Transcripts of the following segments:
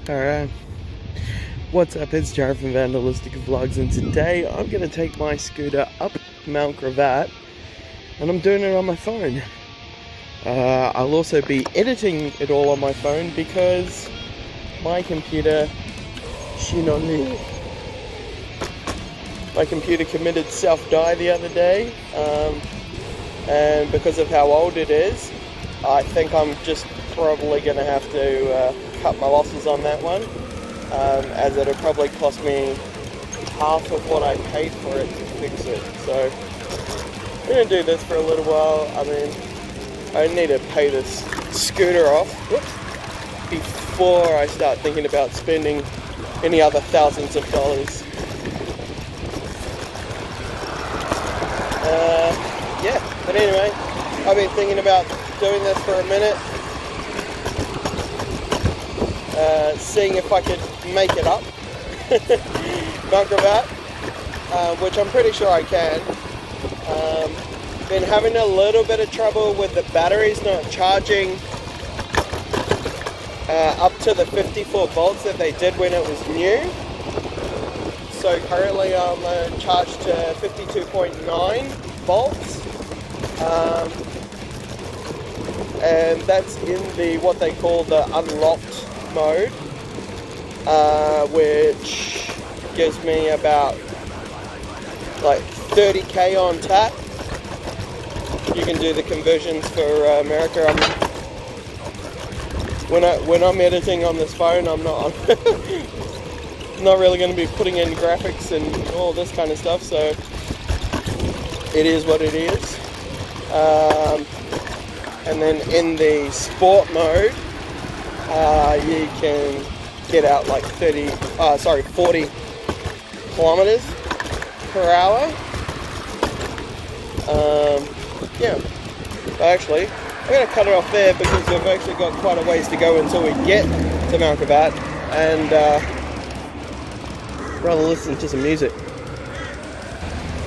Alright, what's up, it's Jared from Vandalistic Vlogs, and today I'm going to take my scooter up Mount Gravatt, and I'm doing it on my phone. I'll also be editing it all on my phone because my computer, my computer committed self-die the other day, and because of how old it is, I think I'm just probably going to have to cut my losses on that one, as it'll probably cost me half of what I paid for it to fix it. So I'm going to do this for a little while. I mean, I need to pay this scooter off before I start thinking about spending any other thousands of dollars. Yeah, but anyway, I've been thinking about doing this for a minute. Seeing if I could make it up Mount Gravatt, which I'm pretty sure I can. Been having a little bit of trouble with the batteries not charging up to the 54 volts that they did when it was new. So currently I'm charged to 52.9 volts, and that's in the what they call the unlocked mode, which gives me about like 30k on tap. You can do the conversions for America. When I'm editing on this phone, I'm not not really going to be putting in graphics and all this kind of stuff, so it is what it is. And then in the sport mode, you can get out like 40 kilometers per hour. Yeah, actually, I'm going to cut it off there because we've actually got quite a ways to go until we get to Mount Gravatt, and rather listen to some music.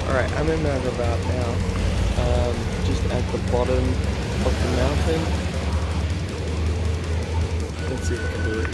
Alright, I'm in Mount Gravatt now, just at the bottom of the mountain. Let's see if I can do it.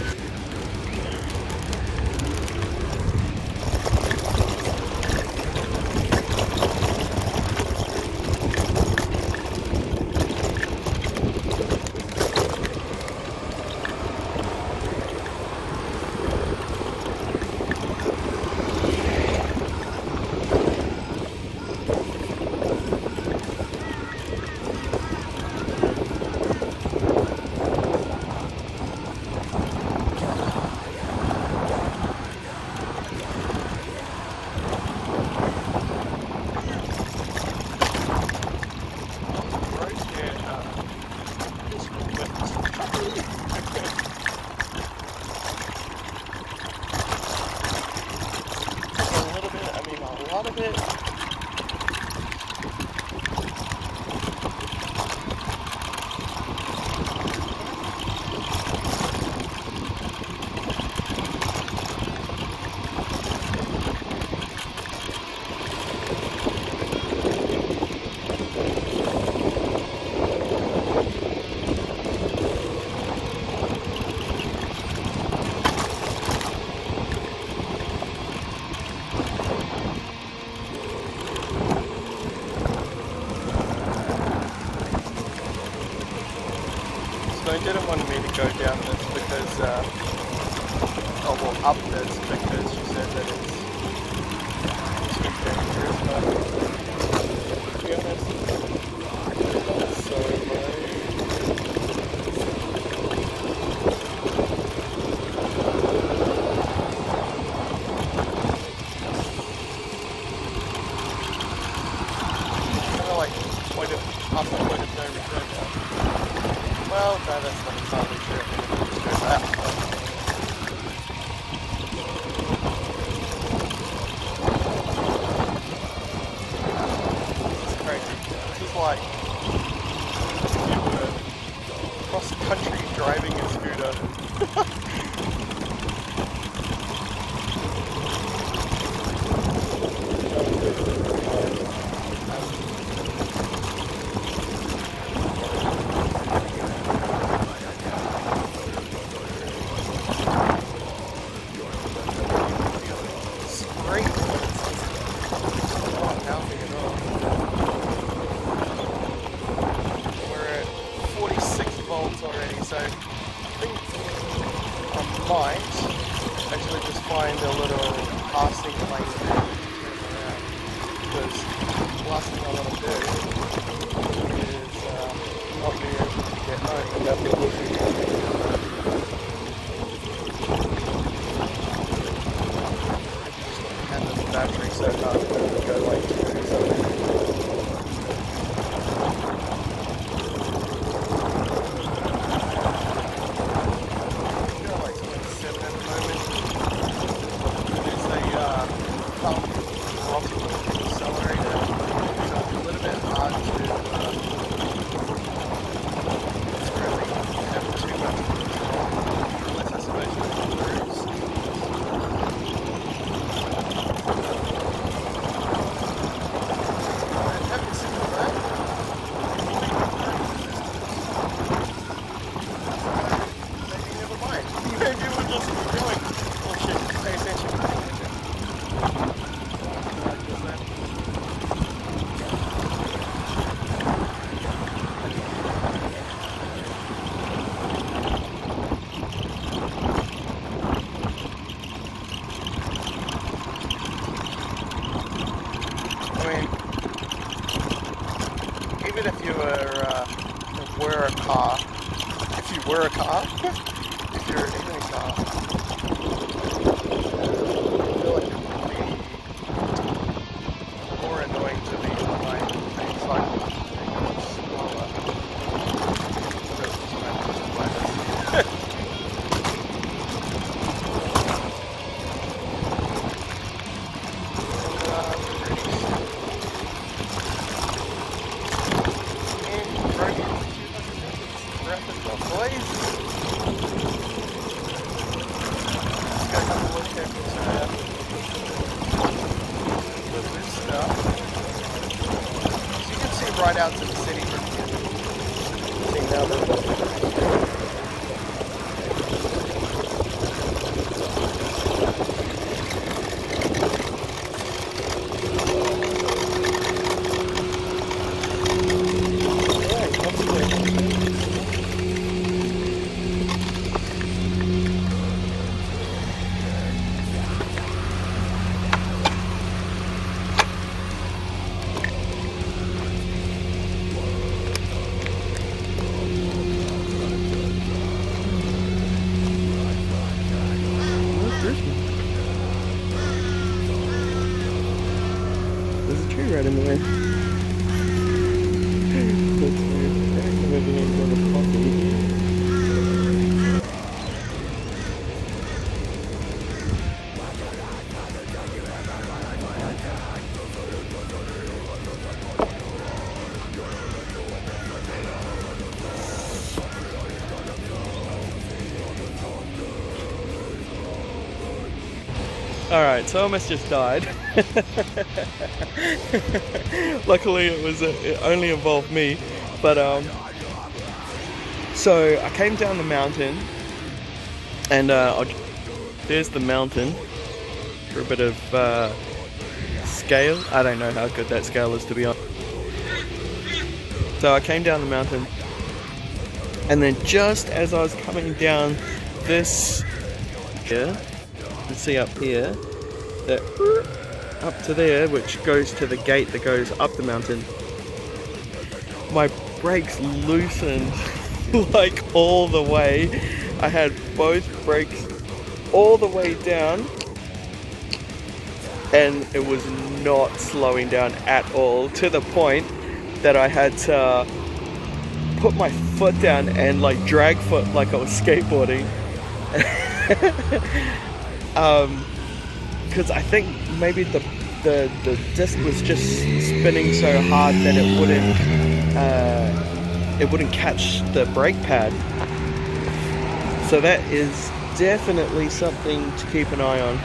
A lot of it. They didn't want me to go down this because, up this because she said that it's too dangerous, but to be honest, it's so low. Kind of like point of no return now. Well, no, that's not entirely true. might actually just find a little passing place there because the last thing I want to do is not be able to get home and have to and the battery so hard that it would go like something. Even if you were a car, if you're even a car, I feel like it would be more annoying to be behind a cycle because slower. Right out to the city from here. See now there's a tree right in the way. Alright, so I almost just died. Luckily it only involved me, but so I came down the mountain and there's the mountain for a bit of scale. I don't know how good that scale is, to be honest. So I came down the mountain and then just as I was coming down this here, you can see up here that up to there, which goes to the gate that goes up the mountain, my brakes loosened like all the way. I had both brakes all the way down and it was not slowing down at all, to the point that I had to put my foot down and like drag foot like I was skateboarding. Because I think maybe the disc was just spinning so hard that it wouldn't catch the brake pad. So that is definitely something to keep an eye on.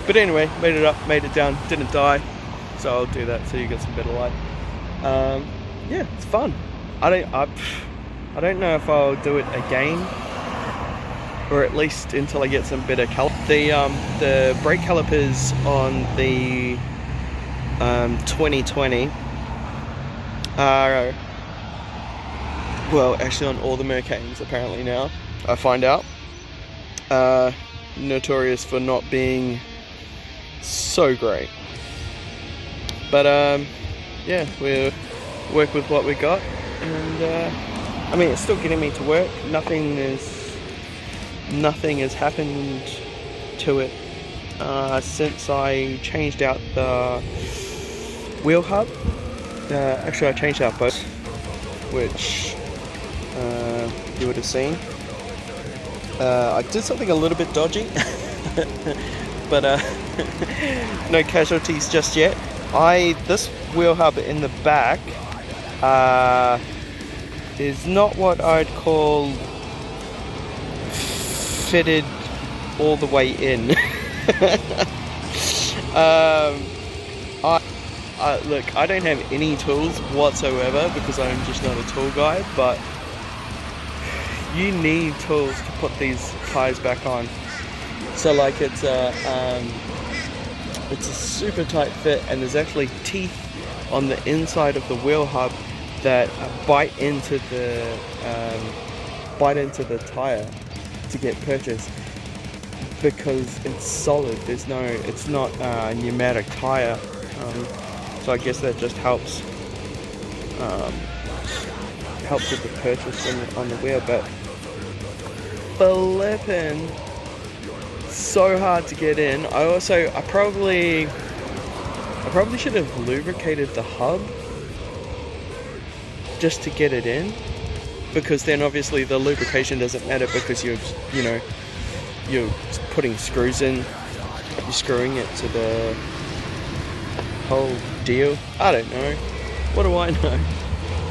But anyway, made it up, made it down, didn't die. So I'll do that so you get some better light. Yeah, it's fun. I don't know if I'll do it again, or at least until I get some better calipers. The brake calipers on the 2020 are, well, actually on all the mercanes apparently now, I find out, notorious for not being so great. But yeah, we'll work with what we got, and I mean, it's still getting me to work. Nothing has happened to it since I changed out the wheel hub. Actually, I changed out both, which you would have seen. I did something a little bit dodgy, but no casualties just yet. This wheel hub in the back is not what I'd call fitted all the way in. Look, I don't have any tools whatsoever because I'm just not a tool guy, but you need tools to put these tires back on. So like it's a super tight fit, and there's actually teeth on the inside of the wheel hub that bite into the tire to get purchased, because it's solid. It's not a pneumatic tire. So I guess that just helps with the purchase on the wheel. But flippin', so hard to get in. I probably should have lubricated the hub just to get it in, because then obviously the lubrication doesn't matter, because you're putting screws in, you're screwing it to the whole deal. I don't know. What do I know?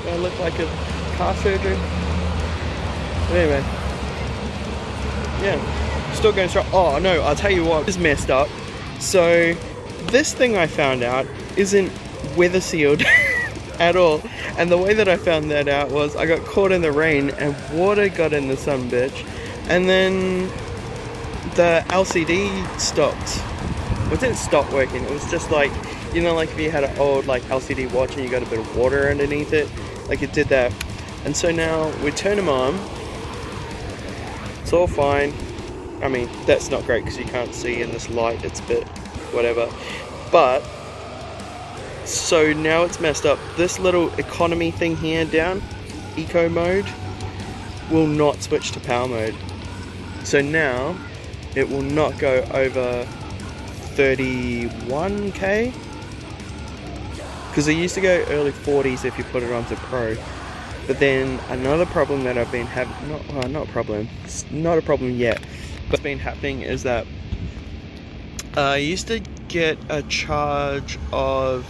Do I look like a car surgeon? But anyway, yeah, still going strong. Oh no, I'll tell you what is messed up. So this thing I found out isn't weather sealed at all, and the way that I found that out was I got caught in the rain and water got in the sun bitch, and then the LCD stopped. Well, it didn't stop working. It was just like, you know, like if you had an old like LCD watch and you got a bit of water underneath it, like it did that. And so now we turn them on, it's all fine. I mean, that's not great because you can't see in this light, it's a bit whatever, but so now it's messed up. This little economy thing here down, eco mode, will not switch to power mode. So now it will not go over 31k, because it used to go early 40s if you put it onto Pro. But then another problem that I've been having, not a problem, it's not a problem yet, but what's been happening is that I used to get a charge of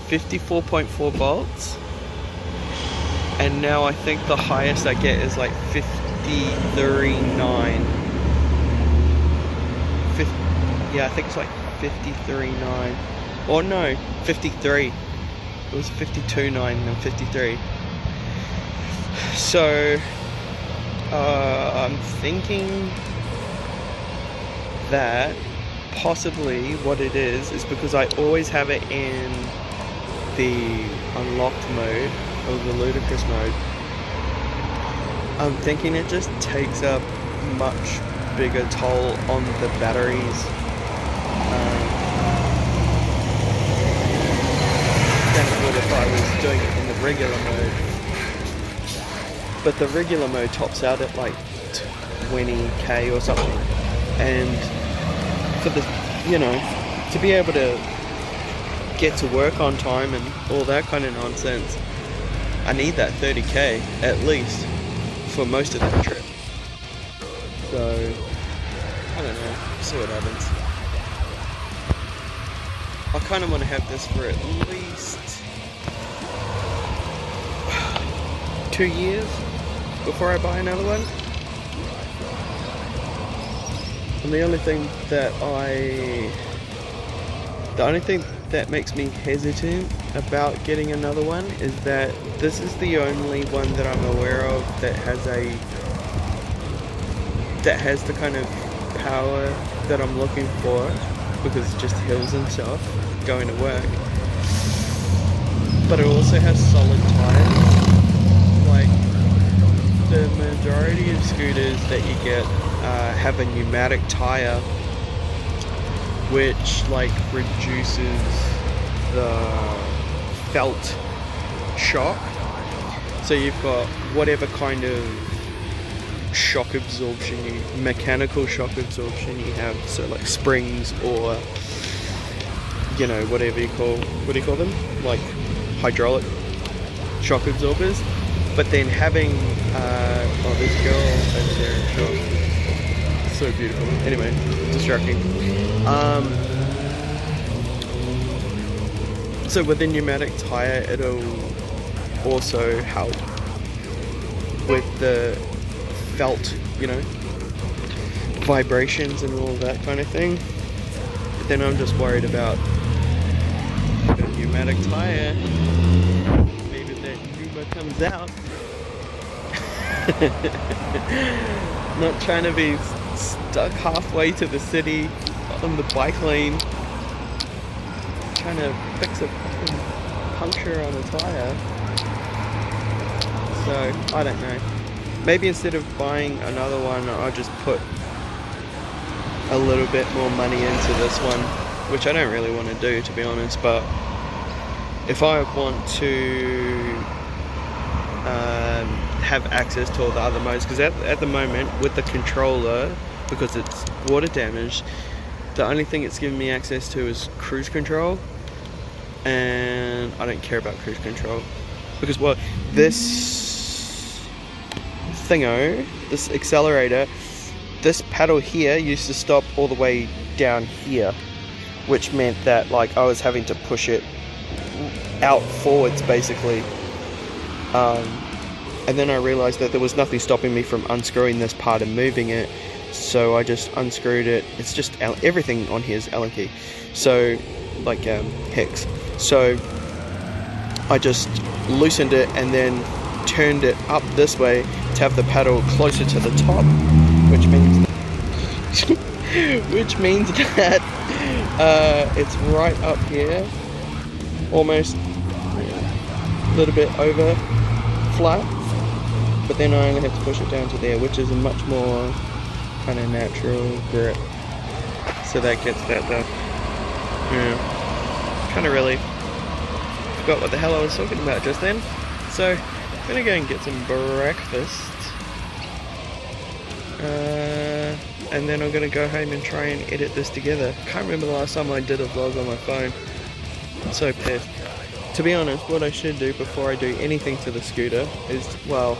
54.4 volts, and now I think the highest I get is like 53.9. Yeah, I think it's like 53.9. Or no, 53. It was 52.9 and 53. So I'm thinking that possibly what it is because I always have it in the unlocked mode or the ludicrous mode. I'm thinking it just takes a much bigger toll on the batteries than it would if I was doing it in the regular mode. But the regular mode tops out at like 20k or something, and for the, you know, to be able to get to work on time and all that kind of nonsense, I need that 30k at least for most of that trip. So I don't know, see what happens. I kind of want to have this for at least 2 years before I buy another one. And the only thing that makes me hesitant about getting another one is that this is the only one that I'm aware of that has the kind of power that I'm looking for, because it just hills and stuff going to work. But it also has solid tires. Like, the majority of scooters that you get have a pneumatic tire, which like reduces the felt shock. So you've got whatever kind of shock absorption, mechanical shock absorption you have, so like springs or, you know, what do you call them, like hydraulic shock absorbers. But then having oh, this girl over there in shot, so beautiful. Anyway, distracting. So with the pneumatic tire, it'll also help with the felt, you know, vibrations and all that kind of thing. But then I'm just worried about the pneumatic tire. Maybe that pneuma comes out. Not trying to be stuck halfway to the city on the bike lane, trying to fix a fucking puncture on a tire. So I don't know. Maybe instead of buying another one, I'll just put a little bit more money into this one, which I don't really want to do, to be honest. But if I want to have access to all the other modes, because at the moment with the controller, because it's water damaged, the only thing it's giving me access to is cruise control, and I don't care about cruise control because, well, this thingo, this accelerator, this pedal here used to stop all the way down here, which meant that like I was having to push it out forwards basically. And then I realized that there was nothing stopping me from unscrewing this part and moving it, so I just unscrewed it. It's just everything on here is Allen key, so like hex. So I just loosened it and then turned it up this way to have the pedal closer to the top, which means that it's right up here, almost a little bit over flat, but then I only have to push it down to there, which is a much more kind of natural grip. So that gets that done. Yeah, kind of really forgot what the hell I was talking about just then. So I'm gonna go and get some breakfast, and then I'm gonna go home and try and edit this together. Can't remember the last time I did a vlog on my phone. I'm so pissed. To be honest, what I should do before I do anything to the scooter is, well,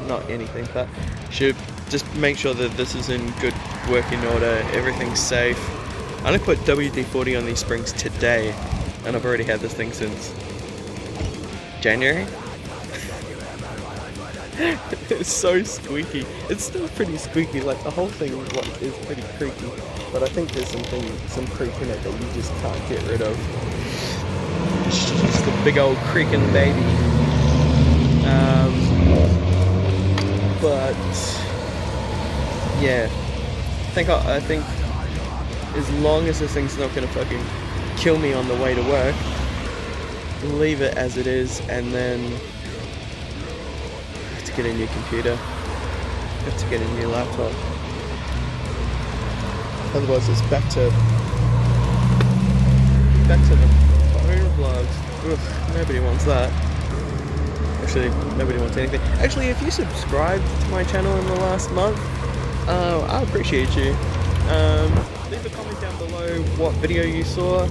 not anything, but should just make sure that this is in good working order, everything's safe. I only put WD-40 on these springs today, and I've already had this thing since January. It's so squeaky. It's still pretty squeaky, like the whole thing is pretty creaky, but I think there's some creak in it that you just can't get rid of. It's just a big old creaking baby. But yeah, I think as long as this thing's not gonna fucking kill me on the way to work, leave it as it is, and then I have to get a new computer, I have to get a new laptop. Otherwise it's back to the phone vlogs. Ugh, nobody wants that. Actually, nobody wants anything. Actually, if you subscribed to my channel in the last month, I appreciate you. Leave a comment down below what video you saw,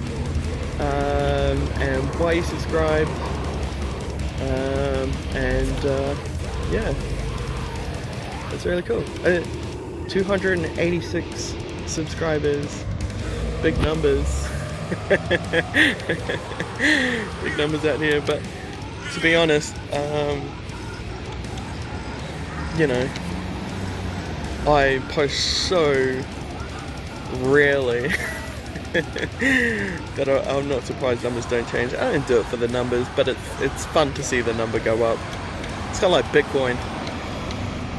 and why you subscribed, yeah, that's really cool. 286 subscribers, big numbers. Big numbers out here, but to be honest, you know, I post so rarely that I'm not surprised numbers don't change. I don't do it for the numbers, but it's fun to see the number go up. It's kind of like Bitcoin.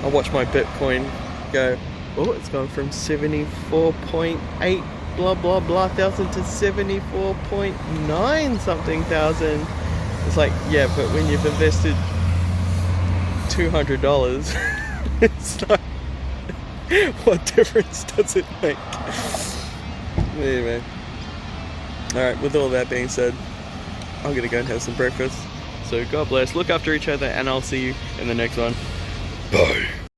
I watch my Bitcoin go, oh, it's gone from 74.8 blah blah blah thousand to 74.9 something thousand. It's like, yeah, but when you've invested $200 It's not. What difference does it make? Anyway. Alright, with all that being said, I'm gonna go and have some breakfast. So God bless, look after each other, and I'll see you in the next one. Bye.